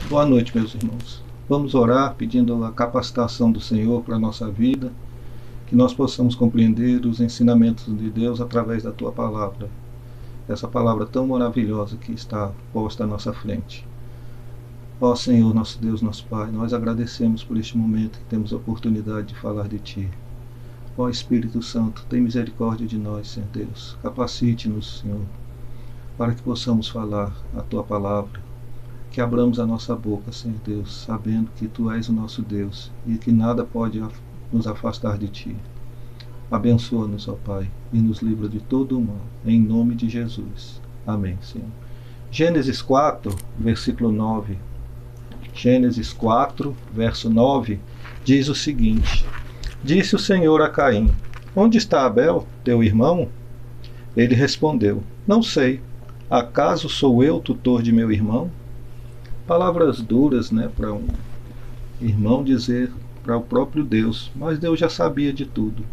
Boa noite, meus irmãos. Vamos orar pedindo a capacitação do Senhor para a nossa vida, que nós possamos compreender os ensinamentos de Deus através da Tua palavra. Essa palavra tão maravilhosa que está posta à nossa frente. Ó Senhor, nosso Deus, nosso Pai, nós agradecemos por este momento que temos a oportunidade de falar de Ti. Ó Espírito Santo, tem misericórdia de nós, Senhor Deus. Capacite-nos, Senhor, para que possamos falar a Tua palavra. Que abramos a nossa boca, Senhor Deus, sabendo que Tu és o nosso Deus e que nada pode nos afastar de Ti. Abençoa-nos, ó Pai, e nos livra de todo o mal, em nome de Jesus. Amém, Senhor. Gênesis 4, versículo 9. Gênesis 4, verso 9, diz o seguinte: Disse o Senhor a Caim: Onde está Abel, teu irmão? Ele respondeu: Não sei. Acaso sou eu tutor de meu irmão? Palavras duras, né, para um irmão dizer para o próprio Deus, mas Deus já sabia de tudo.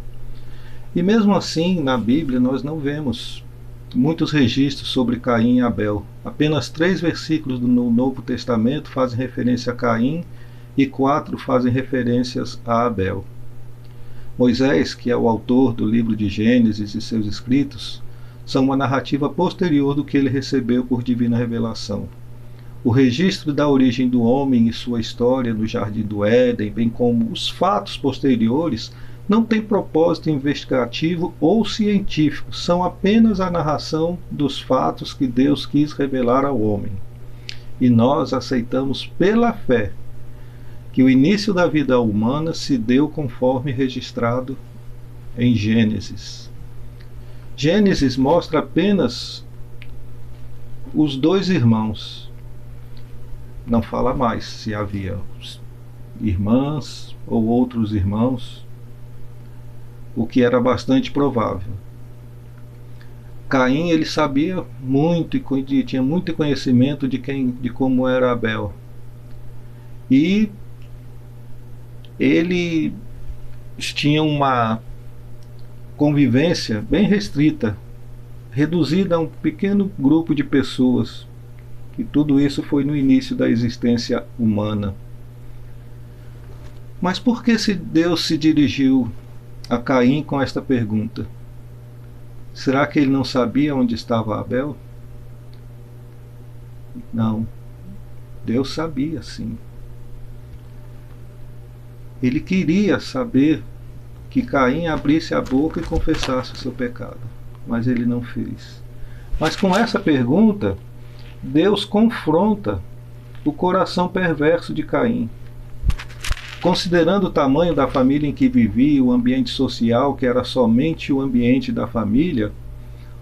E mesmo assim, na Bíblia, nós não vemos muitos registros sobre Caim e Abel. Apenas 3 versículos do Novo Testamento fazem referência a Caim e 4 fazem referências a Abel. Moisés, que é o autor do livro de Gênesis e seus escritos, são uma narrativa posterior do que ele recebeu por divina revelação. O registro da origem do homem e sua história no Jardim do Éden, bem como os fatos posteriores, não têm propósito investigativo ou científico, são apenas a narração dos fatos que Deus quis revelar ao homem. E nós aceitamos pela fé que o início da vida humana se deu conforme registrado em Gênesis. Gênesis mostra apenas os 2 irmãos. Não fala mais se havia irmãs ou outros irmãos, o que era bastante provável. Caim, ele sabia muito e tinha muito conhecimento de como era Abel. E ele tinha uma convivência bem restrita, reduzida a um pequeno grupo de pessoas. E tudo isso foi no início da existência humana. Mas por que Deus se dirigiu a Caim com esta pergunta? Será que ele não sabia onde estava Abel? Não. Deus sabia, sim. Ele queria saber que Caim abrisse a boca e confessasse o seu pecado. Mas ele não fez. Mas com essa pergunta, Deus confronta o coração perverso de Caim. Considerando o tamanho da família em que vivia e o ambiente social, que era somente o ambiente da família,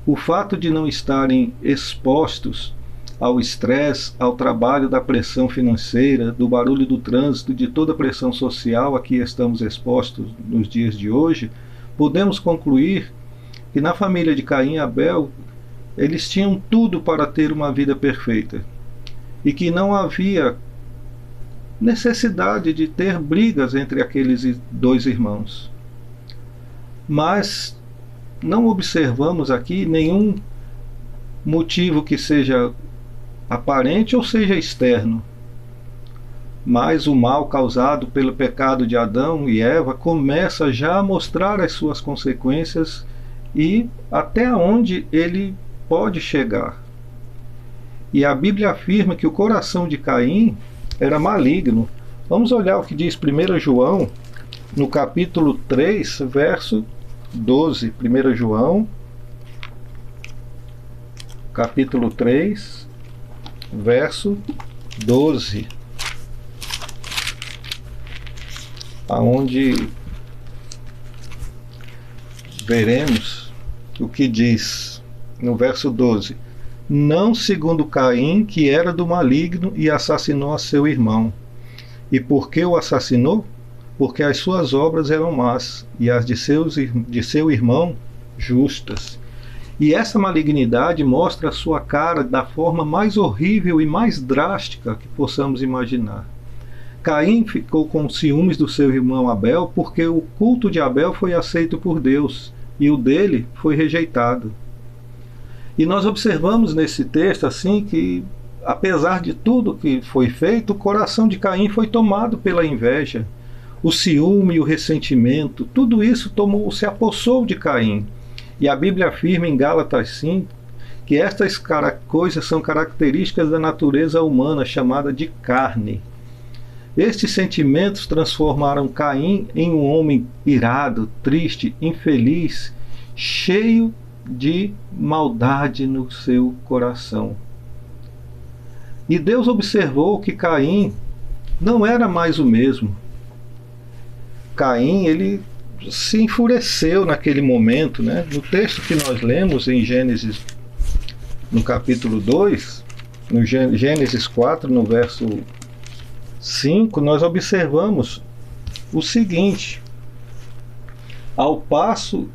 o fato de não estarem expostos ao estresse, ao trabalho da pressão financeira, do barulho do trânsito, de toda a pressão social a que estamos expostos nos dias de hoje, podemos concluir que na família de Caim e Abel, eles tinham tudo para ter uma vida perfeita e que não havia necessidade de ter brigas entre aqueles 2 irmãos. Mas não observamos aqui nenhum motivo que seja aparente ou seja externo. Mas o mal causado pelo pecado de Adão e Eva começa já a mostrar as suas consequências e até onde ele pode chegar. E a Bíblia afirma que o coração de Caim era maligno. Vamos olhar o que diz 1 João, no capítulo 3, verso 12. 1 João, capítulo 3, verso 12. Aonde veremos o que diz no verso 12: Não segundo Caim, que era do maligno e assassinou a seu irmão. E por que o assassinou? Porque as suas obras eram más e as de seu irmão justas. E essa malignidade mostra a sua cara da forma mais horrível e mais drástica que possamos imaginar. Caim ficou com ciúmes do seu irmão Abel porque o culto de Abel foi aceito por Deus e o dele foi rejeitado. E nós observamos nesse texto assim que apesar de tudo que foi feito, o coração de Caim foi tomado pela inveja. O ciúme e o ressentimento, tudo isso se apossou de Caim. E a Bíblia afirma em Gálatas 5 que estas coisas são características da natureza humana, chamada de carne. Estes sentimentos transformaram Caim em um homem irado, triste, infeliz, cheio de maldade no seu coração. E Deus observou que Caim não era mais o mesmo. Caim, ele se enfureceu naquele momento, né? No texto que nós lemos em Gênesis, no capítulo 2, no Gênesis 4, no verso 5, nós observamos o seguinte: ao passo,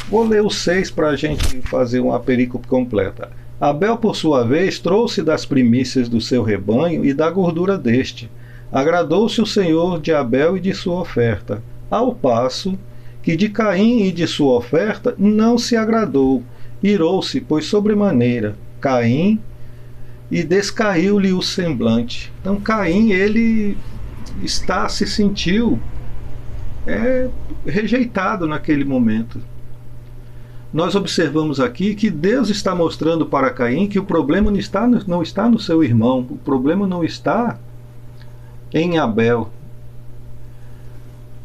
vou ler o 6 para a gente fazer uma perícope completa. Abel, por sua vez, trouxe das primícias do seu rebanho e da gordura deste. Agradou-se o Senhor de Abel e de sua oferta, ao passo que de Caim e de sua oferta não se agradou. Irou-se, pois sobremaneira, Caim, e descaiu-lhe o semblante. Então Caim, ele se sentiu rejeitado naquele momento. Nós observamos aqui que Deus está mostrando para Caim que o problema não está no seu irmão, o problema não está em Abel,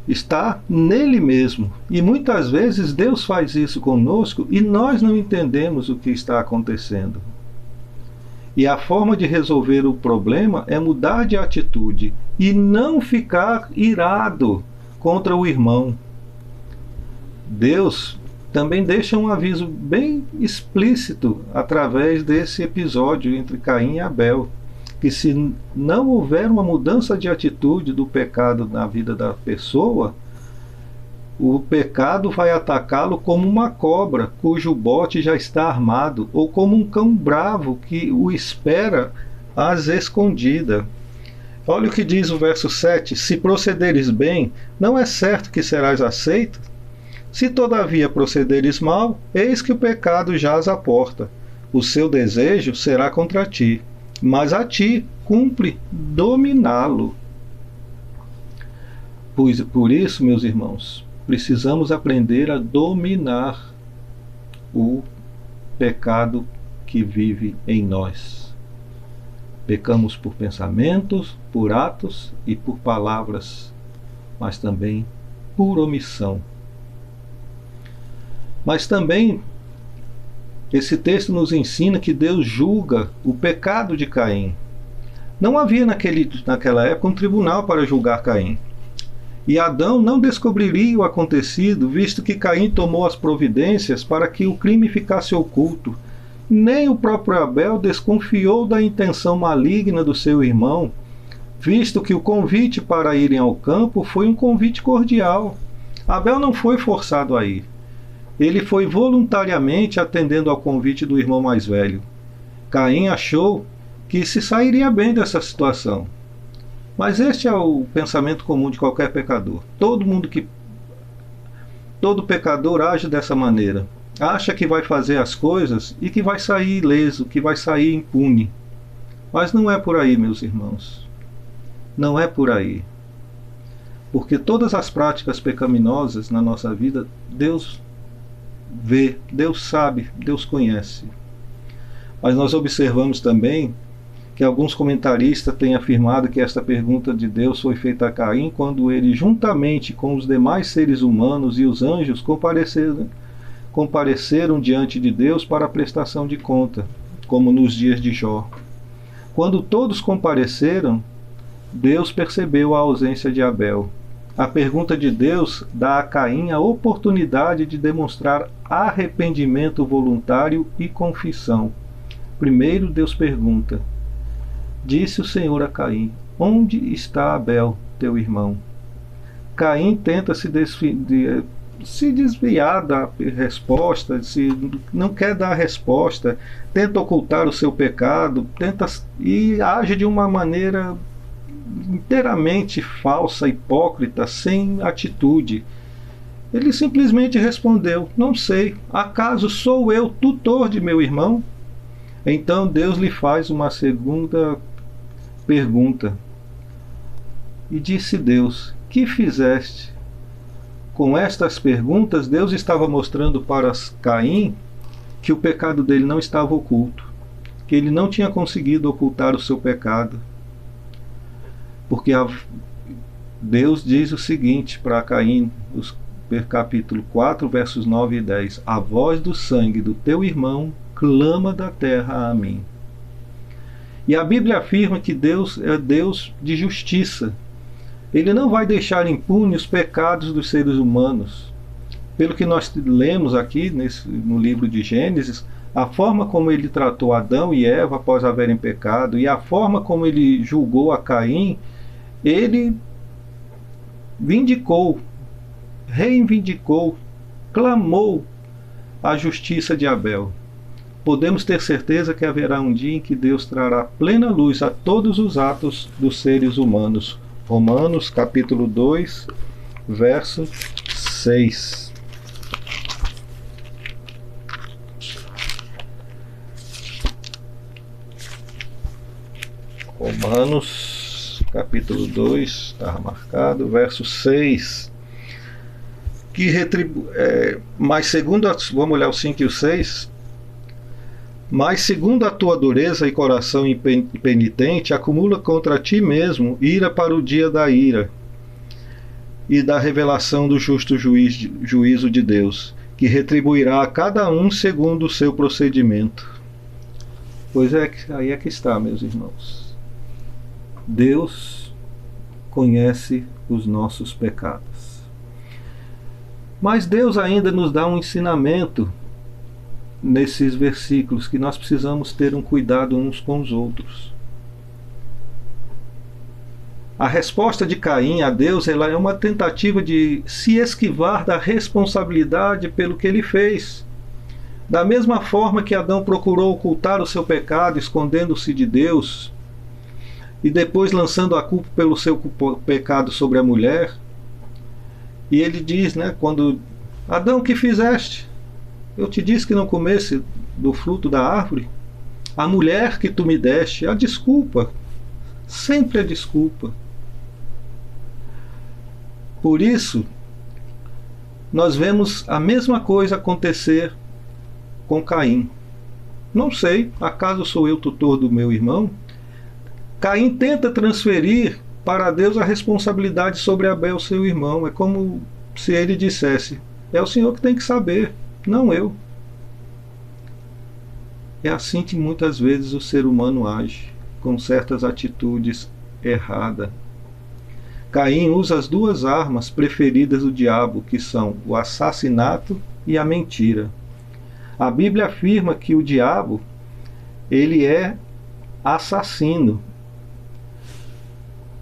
está nele mesmo. E muitas vezes Deus faz isso conosco e nós não entendemos o que está acontecendo. E a forma de resolver o problema é mudar de atitude e não ficar irado contra o irmão. Deus também deixa um aviso bem explícito através desse episódio entre Caim e Abel, que se não houver uma mudança de atitude do pecado na vida da pessoa, o pecado vai atacá-lo como uma cobra cujo bote já está armado, ou como um cão bravo que o espera às escondidas. Olha o que diz o verso 7: se procederes bem, não é certo que serás aceito? Se todavia procederes mal, eis que o pecado jaz à porta. O seu desejo será contra ti, mas a ti cumpre dominá-lo. Por isso, meus irmãos, precisamos aprender a dominar o pecado que vive em nós. Pecamos por pensamentos, por atos e por palavras, mas também por omissão. Mas também esse texto nos ensina que Deus julga o pecado de Caim. Não havia naquela época um tribunal para julgar Caim. E Adão não descobriria o acontecido, visto que Caim tomou as providências para que o crime ficasse oculto. Nem o próprio Abel desconfiou da intenção maligna do seu irmão, visto que o convite para irem ao campo foi um convite cordial. Abel não foi forçado a ir. Ele foi voluntariamente atendendo ao convite do irmão mais velho. Caim achou que se sairia bem dessa situação. Mas este é o pensamento comum de qualquer pecador. Todo pecador age dessa maneira. Acha que vai fazer as coisas e que vai sair ileso, que vai sair impune. Mas não é por aí, meus irmãos. Não é por aí. Porque todas as práticas pecaminosas na nossa vida, Deus vê, Deus sabe, Deus conhece. Mas nós observamos também que alguns comentaristas têm afirmado que esta pergunta de Deus foi feita a Caim quando ele, juntamente com os demais seres humanos e os anjos, compareceram diante de Deus para a prestação de conta, como nos dias de Jó. Quando todos compareceram, Deus percebeu a ausência de Abel. A pergunta de Deus dá a Caim a oportunidade de demonstrar arrependimento voluntário e confissão. Primeiro, Deus pergunta: disse o Senhor a Caim: onde está Abel, teu irmão? Caim tenta se desviar da resposta, não quer dar a resposta, tenta ocultar o seu pecado, e age de uma maneira inteiramente falsa, hipócrita, sem atitude. Ele simplesmente respondeu: não sei, acaso sou eu tutor de meu irmão? Então Deus lhe faz uma segunda pergunta. E disse Deus: que fizeste? Com estas perguntas, Deus estava mostrando para Caim que o pecado dele não estava oculto, que ele não tinha conseguido ocultar o seu pecado. Porque Deus diz o seguinte para Caim, capítulo 4, versos 9 e 10: a voz do sangue do teu irmão clama da terra a mim. E a Bíblia afirma que Deus é Deus de justiça. Ele não vai deixar impune os pecados dos seres humanos. Pelo que nós lemos aqui no livro de Gênesis, a forma como ele tratou Adão e Eva após haverem pecado e a forma como ele julgou a Caim, ele vindicou, reivindicou, clamou a justiça de Abel. Podemos ter certeza que haverá um dia em que Deus trará plena luz a todos os atos dos seres humanos. Romanos capítulo 2, verso 6. Romanos capítulo 2, está marcado, verso 6. Mas segundo vamos olhar o 5 e o 6. Mas segundo a tua dureza e coração impenitente, acumula contra ti mesmo ira para o dia da ira e da revelação do justo juízo de Deus, que retribuirá a cada um segundo o seu procedimento. Pois é, aí é que está, meus irmãos. Deus conhece os nossos pecados. Mas Deus ainda nos dá um ensinamento nesses versículos, que nós precisamos ter um cuidado uns com os outros. A resposta de Caim a Deus, ela é uma tentativa de se esquivar da responsabilidade pelo que ele fez. Da mesma forma que Adão procurou ocultar o seu pecado, escondendo-se de Deus, e depois lançando a culpa pelo seu pecado sobre a mulher, e ele diz, quando Adão, o que fizeste? Eu te disse que não comesse do fruto da árvore. A mulher que tu me deste, a desculpa, sempre a desculpa. Por isso, nós vemos a mesma coisa acontecer com Caim. Não sei, acaso sou eu tutor do meu irmão? Caim tenta transferir para Deus a responsabilidade sobre Abel, seu irmão. É como se ele dissesse: é o Senhor que tem que saber, não eu. É assim que muitas vezes o ser humano age, com certas atitudes erradas. Caim usa as duas armas preferidas do diabo, que são o assassinato e a mentira. A Bíblia afirma que o diabo, ele é assassino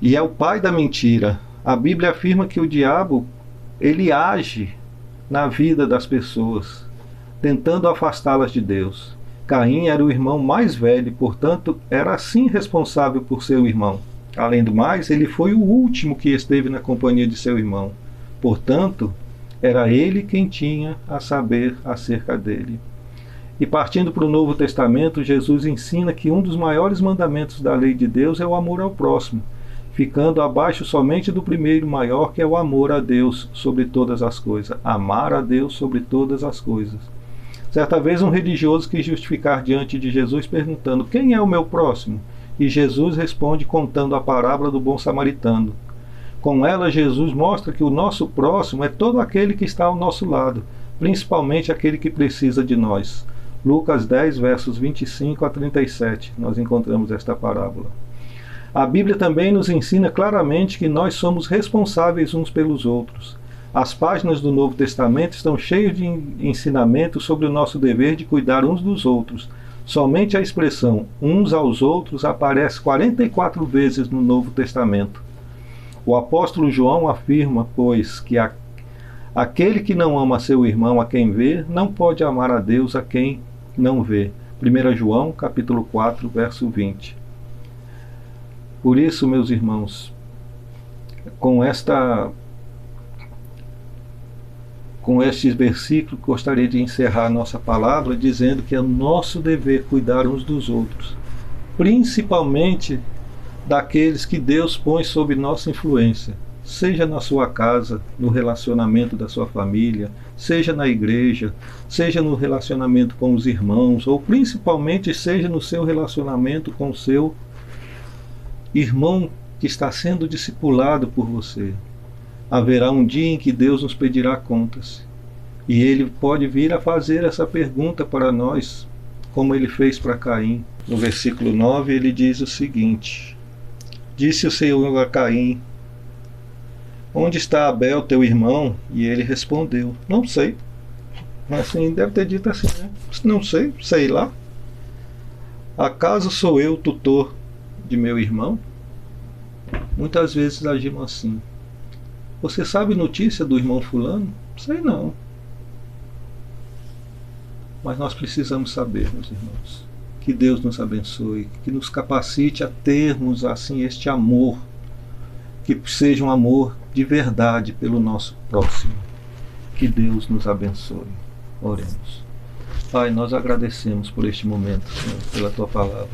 e é o pai da mentira. A Bíblia afirma que o diabo, ele age na vida das pessoas, tentando afastá-las de Deus. Caim era o irmão mais velho, portanto, era assim responsável por seu irmão. Além do mais, ele foi o último que esteve na companhia de seu irmão. Portanto, era ele quem tinha a saber acerca dele. E partindo para o Novo Testamento, Jesus ensina que um dos maiores mandamentos da lei de Deus é o amor ao próximo, ficando abaixo somente do primeiro maior, que é o amor a Deus sobre todas as coisas. Amar a Deus sobre todas as coisas. Certa vez um religioso quis justificar diante de Jesus perguntando: quem é o meu próximo? E Jesus responde contando a parábola do bom samaritano. Com ela, Jesus mostra que o nosso próximo é todo aquele que está ao nosso lado, principalmente aquele que precisa de nós. Lucas 10, versos 25 a 37, nós encontramos esta parábola. A Bíblia também nos ensina claramente que nós somos responsáveis uns pelos outros. As páginas do Novo Testamento estão cheias de ensinamentos sobre o nosso dever de cuidar uns dos outros. Somente a expressão uns aos outros aparece 44 vezes no Novo Testamento. O apóstolo João afirma, pois, que aquele que não ama seu irmão a quem vê, não pode amar a Deus a quem não vê. 1 João, capítulo 4, verso 20. Por isso, meus irmãos, com com estes versículos, gostaria de encerrar a nossa palavra dizendo que é nosso dever cuidar uns dos outros, principalmente daqueles que Deus põe sob nossa influência, seja na sua casa, no relacionamento da sua família, seja na igreja, seja no relacionamento com os irmãos, ou principalmente seja no seu relacionamento com o seu irmão que está sendo discipulado por você. Haverá um dia em que Deus nos pedirá contas, e Ele pode vir a fazer essa pergunta para nós, como Ele fez para Caim. No versículo 9 ele diz o seguinte: disse o Senhor a Caim: onde está Abel, teu irmão? E ele respondeu: não sei. Mas assim, deve ter dito assim, né? Não sei, sei lá. Acaso sou eu tutor de meu irmão? Muitas vezes agimos assim. Você sabe notícia do irmão fulano? Sei não. Mas nós precisamos saber, meus irmãos. Que Deus nos abençoe, que nos capacite a termos assim este amor, que seja um amor de verdade pelo nosso próximo. Que Deus nos abençoe. Oremos. Pai, nós agradecemos por este momento, Senhor, pela Tua palavra.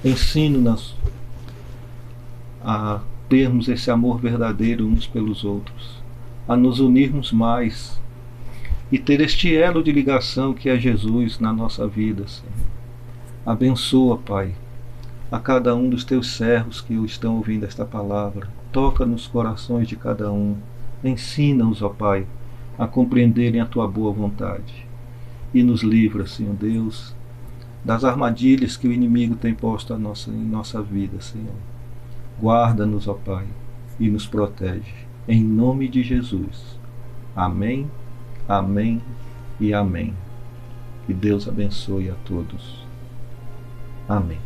Ensina-nos a termos esse amor verdadeiro uns pelos outros, a nos unirmos mais e ter este elo de ligação que é Jesus na nossa vida, Senhor. Abençoa, Pai, a cada um dos Teus servos que estão ouvindo esta palavra. Toca nos corações de cada um. Ensina-os, ó Pai, a compreenderem a Tua boa vontade. E nos livra, Senhor Deus, das armadilhas que o inimigo tem posto em nossa vida, Senhor. Guarda-nos, ó Pai, e nos protege. Em nome de Jesus. Amém, amém e amém. Que Deus abençoe a todos. Amém.